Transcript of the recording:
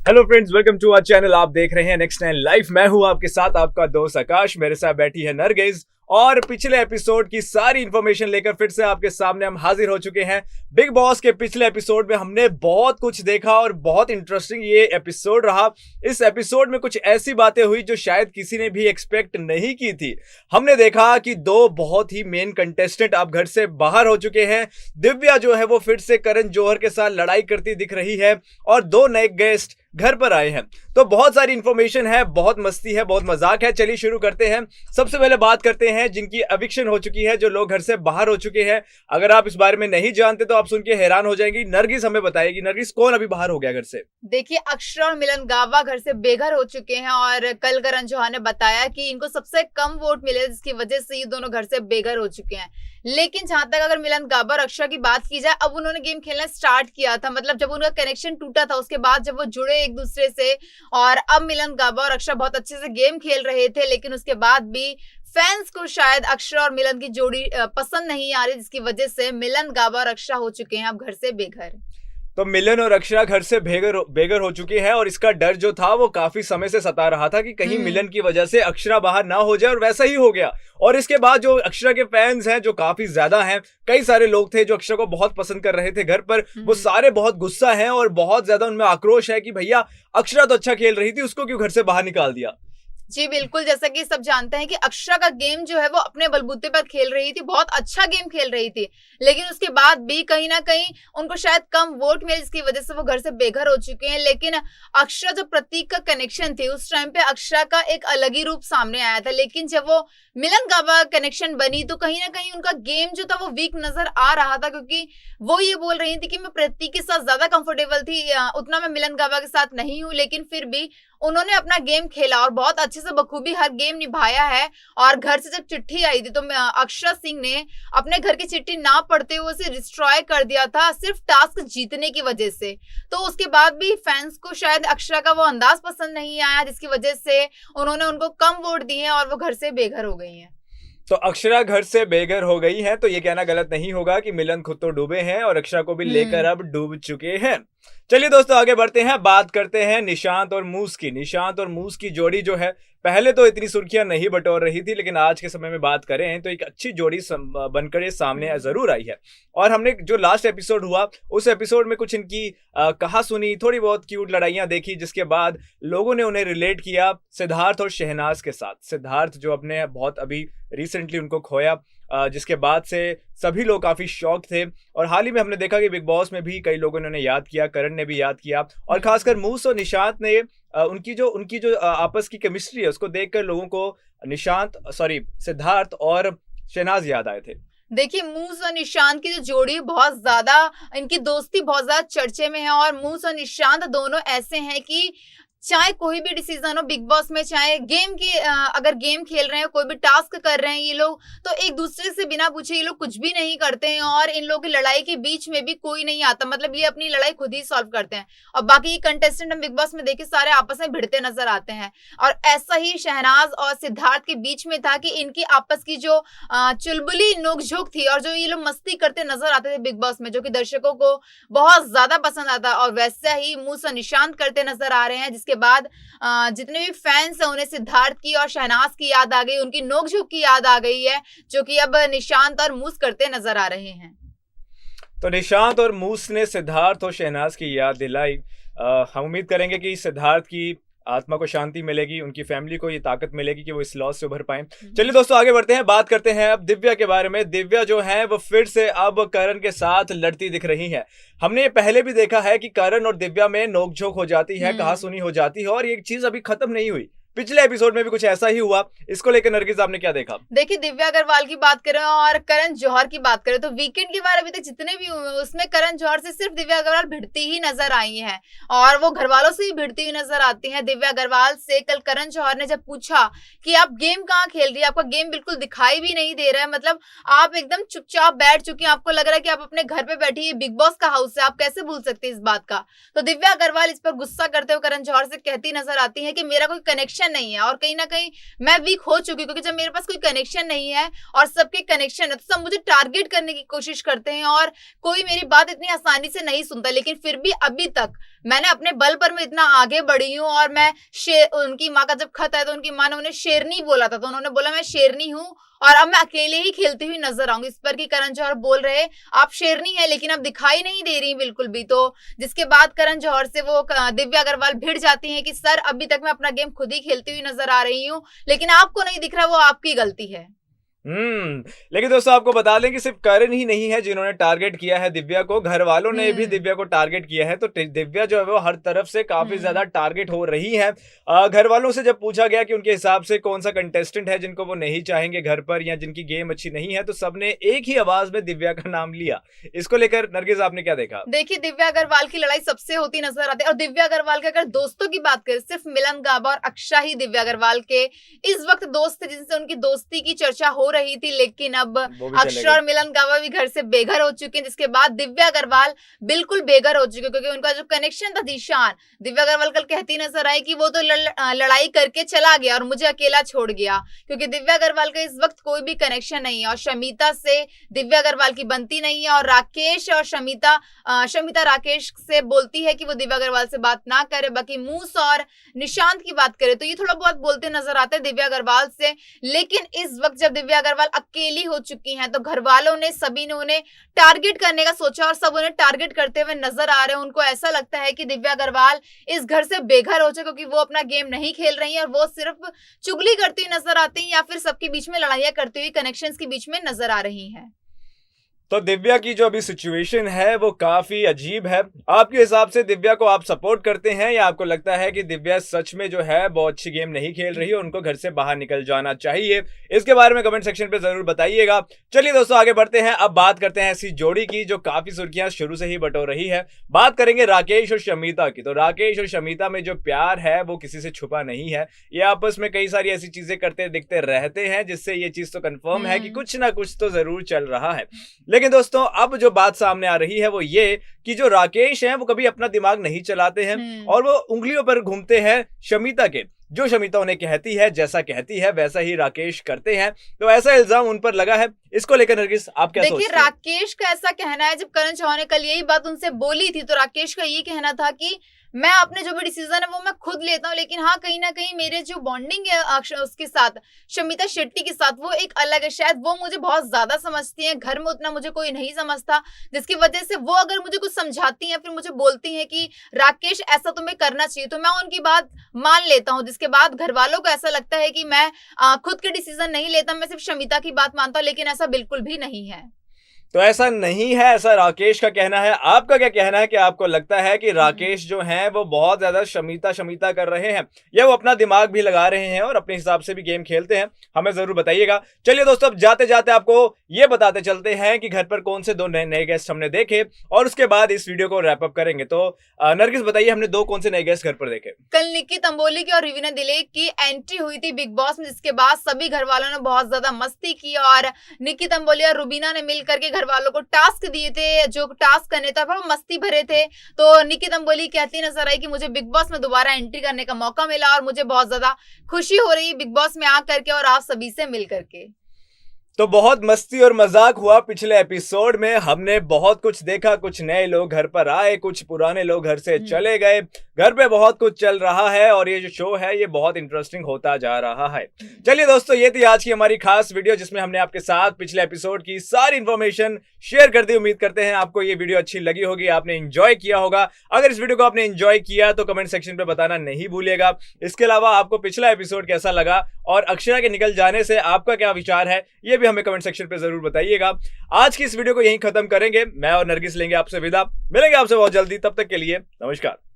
Hello friends, welcome to our channel. आप देख रहे हैं नेक्स्ट 9 लाइफ। मैं हूं आपके साथ आपका दोस्त आकाश। मेरे साथ बैठी है नरगिस और पिछले एपिसोड की सारी इंफॉर्मेशन लेकर फिर से आपके सामने हम हाजिर हो चुके हैं। बिग बॉस के पिछले एपिसोड में हमने बहुत कुछ देखा और बहुत इंटरेस्टिंग ये एपिसोड रहा। इस एपिसोड में कुछ ऐसी बातें हुई जो शायद किसी ने भी एक्सपेक्ट नहीं की थी। हमने देखा कि दो बहुत ही मेन कंटेस्टेंट अब घर से बाहर हो चुके हैं। दिव्या जो है वो फिर से करण जौहर के साथ लड़ाई करती दिख रही है और दो नए गेस्ट घर पर आए हैं। तो बहुत सारी इंफॉर्मेशन है, बहुत मस्ती है, बहुत मजाक है। चलिए शुरू करते हैं। सबसे पहले बात करते हैं जिनकी एविक्शन हो चुकी है, जो लोग घर से बाहर हो चुके हैं। अगर आप इस बारे में नहीं जानते तो आप सुन के हैरान हो जाएंगी। नरगिस हमें बताएगी, नरगिस कौन अभी बाहर हो गया घर से? देखिए, अक्षरा और मिलन गावा घर से बेघर हो चुके हैं और कल करण जौहर ने बताया कि इनको सबसे कम वोट मिले, जिसकी वजह से ये दोनों घर से बेघर हो चुके हैं। लेकिन जहां तक अगर मिलन गावा और अक्षरा की बात की जाए, अब उन्होंने गेम खेलना स्टार्ट किया था। मतलब जब उनका कनेक्शन टूटा था उसके बाद जब वो जुड़े एक दूसरे से, और अब मिलन गावा और अक्षरा बहुत अच्छे से गेम खेल रहे थे। लेकिन उसके बाद भी फैंस को शायद अक्षरा और मिलन की जोड़ी पसंद नहीं आ रही, जिसकी वजह से मिलन गावा और अक्षरा हो चुके हैं अब घर से बेघर। तो मिलन और अक्षरा घर से बेघर हो चुकी है और इसका डर जो था वो काफी समय से सता रहा था कि कहीं मिलन की वजह से अक्षरा बाहर ना हो जाए, और वैसा ही हो गया। और इसके बाद जो अक्षरा के फैंस हैं जो काफी ज्यादा हैं, कई सारे लोग थे जो अक्षरा को बहुत पसंद कर रहे थे घर पर, वो सारे बहुत गुस्सा हैं और बहुत ज्यादा उनमें आक्रोश है कि भैया अक्षरा तो अच्छा खेल रही थी, उसको क्यों घर से बाहर निकाल दिया। जी बिल्कुल, जैसा कि सब जानते हैं कि अक्षरा का गेम जो है वो अपने बलबूते पर खेल रही थी, बहुत अच्छा गेम खेल रही थी। लेकिन उसके बाद भी कहीं ना कहीं उनको शायद कम वोट मिले, जिसकी वजह से वो घर से बेघर हो चुके हैं। लेकिन अक्षरा जो प्रतीक का कनेक्शन थी, उस टाइम पे अक्षरा का एक अलग ही रूप सामने आया था। लेकिन जब वो मिलन गावा कनेक्शन बनी तो कहीं ना कहीं उनका गेम जो था वो वीक नजर आ रहा था, क्योंकि वो ये बोल रही थी कि मैं प्रतीक के साथ ज्यादा कंफर्टेबल थी, उतना मैं मिलन गावा के साथ नहीं हूँ। लेकिन फिर भी उन्होंने अपना गेम खेला और बहुत अच्छे से बखूबी हर गेम निभाया है। और घर से जब चिट्ठी आई थी तो अक्षरा सिंह ने अपने घर की चिट्ठी ना पढ़ते हुए उसे डिस्ट्रॉय कर दिया था, सिर्फ टास्क जीतने की वजह से। तो उसके बाद भी फैंस को शायद अक्षरा का वो अंदाज पसंद नहीं आया, जिसकी वजह से उन्होंने उनको कम वोट दिए हैं और वो घर से बेघर हो गई हैं। तो अक्षरा घर से बेघर हो गई है तो ये कहना गलत नहीं होगा कि मिलन खुद तो डूबे हैं और अक्षरा को भी लेकर अब डूब चुके हैं। चलिए दोस्तों, आगे बढ़ते हैं। बात करते हैं निशांत और मूस की। निशांत और मूस की जोड़ी जो है पहले तो इतनी सुर्खियां नहीं बटोर रही थी, लेकिन आज के समय में बात करें तो एक अच्छी जोड़ी बनकर ये सामने जरूर आई है। और हमने जो लास्ट एपिसोड हुआ उस एपिसोड में कुछ इनकी कहा सुनी, थोड़ी बहुत क्यूट लड़ाइयां देखी, जिसके बाद लोगों ने उन्हें रिलेट किया सिद्धार्थ और शहनाज के साथ। सिद्धार्थ जो अपने बहुत अभी रिसेंटली उनको खोया, जिसके बाद से सभी लोग काफी शॉक थे। और हाल ही में हमने देखा कि बिग बॉस में भी कई लोगों ने उन्हें याद किया, करण ने भी याद किया, और खासकर मूस और निशांत ने उनकी जो आपस की केमिस्ट्री है उसको देखकर लोगों को सिद्धार्थ और शहनाज याद आए थे। देखिए, मूस और निशांत की जो जोड़ी बहुत ज्यादा, इनकी दोस्ती बहुत ज्यादा चर्चे में है। और मूस और निशांत दोनों ऐसे हैं कि चाहे कोई भी डिसीजन हो बिग बॉस में, चाहे गेम की अगर गेम खेल रहे हैं, कोई भी टास्क कर रहे हैं ये लोग, तो एक दूसरे से बिना पूछे ये लोग कुछ भी नहीं करते हैं। और इन लोगों की लड़ाई के बीच में भी कोई नहीं आता, मतलब ये अपनी लड़ाई खुद ही सॉल्व करते हैं। और बाकी कंटेस्टेंट हम बिग बॉस में देखे सारे आपस में भिड़ते नजर आते हैं। और ऐसा ही शहनाज और सिद्धार्थ के बीच में था कि इनकी आपस की जो चुलबुली नोकझोंक थी और जो ये लोग मस्ती करते नजर आते थे बिग बॉस में, जो कि दर्शकों को बहुत ज्यादा पसंद आता। और वैसा ही मूस और निशांत करते नजर आ रहे हैं, के बाद जितने भी फैंस हैं उन्हें सिद्धार्थ की और शहनाज की याद आ गई, उनकी नोकझोंक की याद आ गई है, जो कि अब निशांत और मूस करते नजर आ रहे हैं। तो निशांत और मूस ने सिद्धार्थ और शहनाज की याद दिलाई। हम उम्मीद करेंगे कि सिद्धार्थ की आत्मा को शांति मिलेगी, उनकी फैमिली को ये ताकत मिलेगी कि वो इस लॉस से उभर पाए। चलिए दोस्तों, आगे बढ़ते हैं। बात करते हैं अब दिव्या के बारे में। दिव्या जो है वो फिर से अब करण के साथ लड़ती दिख रही है। हमने ये पहले भी देखा है कि करण और दिव्या में नोकझोंक हो जाती है, कहासुनी हो जाती है, और ये चीज अभी खत्म नहीं हुई। पिछले एपिसोड में भी कुछ ऐसा ही हुआ। इसको लेकर नरगिस आपने क्या देखा? देखिए, दिव्या अग्रवाल की बात करें और करण जौहर की बात करें तो वीकेंड के बार अभी तक जितने भी हुए उसमें करण जौहर से सिर्फ दिव्या अग्रवाल भिड़ती ही नजर आई हैं, और वो घर वालों से ही भिड़ती हुई नजर आती हैं। दिव्या अग्रवाल से कल करण जौहर ने जब पूछा कि आप गेम कहाँ खेल रही है, आपका गेम बिल्कुल दिखाई भी नहीं दे रहा है, मतलब आप एकदम चुपचाप बैठ चुकी हैं, आपको लग रहा है कि आप अपने घर पे बैठी है, बिग बॉस का हाउस है, आप कैसे भूल सकते हैं इस बात का। तो दिव्या अग्रवाल इस पर गुस्सा करते हुए करण जौहर से कहती नजर आती है कि मेरा कोई कनेक्शन कनेक्शन नहीं है और कहीं ना कहीं मैं वीक हो चुकी हूँ, क्योंकि जब मेरे पास कोई कनेक्शन नहीं है और सबके कनेक्शन है तो सब मुझे टारगेट करने की कोशिश करते हैं और कोई मेरी बात इतनी आसानी से नहीं सुनता। लेकिन फिर भी अभी तक मैंने अपने बल पर मैं इतना आगे बढ़ी हूँ और मैं उनकी माँ का जब खत आया तो उनकी माँ ने उन्हें शेरनी बोला था, तो उन्होंने बोला मैं शेरनी हूँ और अब मैं अकेले ही खेलती हुई नजर आऊंगी। इस पर कि करण जौहर बोल रहे आप शेरनी है लेकिन अब दिखाई नहीं दे रही बिल्कुल भी। तो जिसके बाद करण जौहर से वो दिव्या अग्रवाल भिड़ जाती हैं कि सर अभी तक मैं अपना गेम खुद ही खेलती हुई नजर आ रही हूँ, लेकिन आपको नहीं दिख रहा, वो आपकी गलती है। लेकिन दोस्तों आपको बता दें कि सिर्फ करण ही नहीं है जिन्होंने टारगेट किया है दिव्या को, घर वालों ने भी दिव्या को टारगेट किया है। तो दिव्या जो है वो हर तरफ से काफी ज्यादा टारगेट हो रही है। घर वालों से जब पूछा गया कि उनके हिसाब से कौन सा कंटेस्टेंट है जिनको वो नहीं चाहेंगे घर पर या जिनकी गेम अच्छी नहीं है, तो सबने एक ही आवाज में दिव्या का नाम लिया। इसको लेकर नरगिस आपने क्या देखा? देखिए दिव्या अग्रवाल की लड़ाई सबसे होती नजर आती है और दिव्या अग्रवाल के अगर दोस्तों की बात करें सिर्फ मिलन गाबा और अक्षा ही दिव्या अग्रवाल के इस वक्त दोस्त थे जिनसे उनकी दोस्ती की चर्चा हो रही थी। लेकिन अब अक्षरा और मिलन गाबा भी घर से बेघर हो चुके हैं, जिसके बाद दिव्या अग्रवाल बिल्कुल बेघर हो चुके हैं क्योंकि उनका जो कनेक्शन था जीशान, दिव्या अग्रवाल कल कहती नजर आई कि वो तो लड़ाई करके चला गया और मुझे अकेला छोड़ गया, क्योंकि दिव्या अग्रवाल का इस वक्त कोई भी कनेक्शन नहीं है और शमिता से दिव्या अग्रवाल की बनती नहीं है। और राकेश और शमिता राकेश से बोलती है कि वो दिव्या अग्रवाल से बात ना करे। बाकी मूस और निशांत की बात करें तो ये थोड़ा बहुत बोलते नजर आते हैं दिव्या अग्रवाल से। लेकिन इस वक्त जब दिव्या अग्रवाल अकेली हो चुकी हैं तो घर वालों ने सभी ने उन्हें टारगेट करने का सोचा और सब उन्हें टारगेट करते हुए नजर आ रहे हैं। उनको ऐसा लगता है कि दिव्या अग्रवाल इस घर से बेघर हो जाए क्योंकि वो अपना गेम नहीं खेल रही है और वो सिर्फ चुगली करती हुई नजर आती है या फिर सबके बीच में लड़ाइयां करती हुई कनेक्शंस के बीच में नजर आ रही हैं। तो दिव्या की जो अभी सिचुएशन है वो काफी अजीब है। आपके हिसाब से दिव्या को आप सपोर्ट करते हैं या आपको लगता है कि दिव्या सच में जो है बहुत अच्छी गेम नहीं खेल रही है, उनको घर से बाहर निकल जाना चाहिए? इसके बारे में कमेंट सेक्शन पे जरूर बताइएगा। चलिए दोस्तों आगे बढ़ते हैं, अब बात करते हैं ऐसी जोड़ी की जो काफी सुर्खियां शुरू से ही बटोर रही है। बात करेंगे राकेश और शमिता की। तो राकेश और शमिता में जो प्यार है वो किसी से छुपा नहीं है, ये आपस में कई सारी ऐसी चीजें करते दिखते रहते हैं जिससे ये चीज तो कंफर्म है कि कुछ ना कुछ तो जरूर चल रहा है। लेकिन दोस्तों अब जो बात सामने आ रही है वो ये कि जो राकेश हैं वो कभी अपना दिमाग नहीं चलाते हैं और वो उंगलियों पर घूमते हैं शमिता के। जो शमिता उन्हें कहती है, जैसा कहती है वैसा ही राकेश करते हैं। तो ऐसा इल्जाम उन पर लगा है। इसको लेकर नरगिस आप क्या सोचते हैं? देखिए राकेश का ऐसा कहना है, जब करण जौहर ने कल यही बात उनसे बोली थी तो राकेश का ये कहना था कि मैं अपने जो भी डिसीजन है वो मैं खुद लेता हूँ, लेकिन हाँ कहीं ना कहीं मेरे जो बॉन्डिंग है उसके साथ, शमिता शेट्टी के साथ, वो एक अलग है। शायद वो मुझे बहुत ज्यादा समझती हैं, घर में उतना मुझे कोई नहीं समझता, जिसकी वजह से वो अगर मुझे कुछ समझाती हैं फिर मुझे बोलती हैं कि राकेश ऐसा तुम्हें करना चाहिए, तो मैं उनकी बात मान लेता हूँ। जिसके बाद घर वालों को ऐसा लगता है कि मैं खुद के डिसीजन नहीं लेता, मैं सिर्फ शमिता की बात मानता हूँ, लेकिन ऐसा बिल्कुल भी नहीं है। तो ऐसा नहीं है, ऐसा राकेश का कहना है। आपका क्या कहना है कि आपको लगता है कि राकेश जो हैं वो बहुत ज्यादा शमिता कर रहे हैं या वो अपना दिमाग भी लगा रहे हैं और अपने हिसाब से भी गेम खेलते हैं? हमें जरूर बताइएगा। चलिए दोस्तों अब जाते जाते आपको ये बताते चलते हैं कि घर पर कौन से दो नए गेस्ट हमने देखे और उसके बाद इस वीडियो को रैप अप करेंगे। तो नरगिस बताइए, हमने दो कौन से नए गेस्ट घर पर देखे? कल निक्की तंबोली की और रिवीना दिलेक की एंट्री हुई थी बिग बॉस में, जिसके बाद सभी घर वालों ने बहुत ज्यादा मस्ती की और निक्की तंबोली और रुबीना ने मिलकर के घर वालों को टास्क दिए थे, जो टास्क करने थे वो मस्ती भरे थे। तो निक्की तंबोली कहती नजर आई कि मुझे बिग बॉस में दोबारा एंट्री करने का मौका मिला और मुझे बहुत ज्यादा खुशी हो रही है बिग बॉस में आकर के और आप सभी से मिल करके। तो बहुत मस्ती और मजाक हुआ पिछले एपिसोड में। हमने बहुत कुछ देखा, कुछ नए लोग घर पर आए, कुछ पुराने लोग घर से चले गए। घर पे बहुत कुछ चल रहा है और ये जो शो है ये बहुत इंटरेस्टिंग होता जा रहा है। चलिए दोस्तों, ये थी आज की हमारी खास वीडियो जिसमें हमने आपके साथ पिछले एपिसोड की सारी इंफॉर्मेशन शेयर कर दी। उम्मीद करते हैं आपको ये वीडियो अच्छी लगी होगी, आपने एंजॉय किया होगा। अगर इस वीडियो को आपने एंजॉय किया तो कमेंट सेक्शन पे बताना नहीं भूलिएगा। इसके अलावा आपको पिछला एपिसोड कैसा लगा और अक्षरा के निकल जाने से आपका क्या विचार है ये भी हमें कमेंट सेक्शन पे जरूर बताइएगा। आज की इस वीडियो को यहीं खत्म करेंगे। मैं और नरगिस लेंगे आपसे विदा। मिलेंगे आपसे बहुत जल्दी, तब तक के लिए नमस्कार।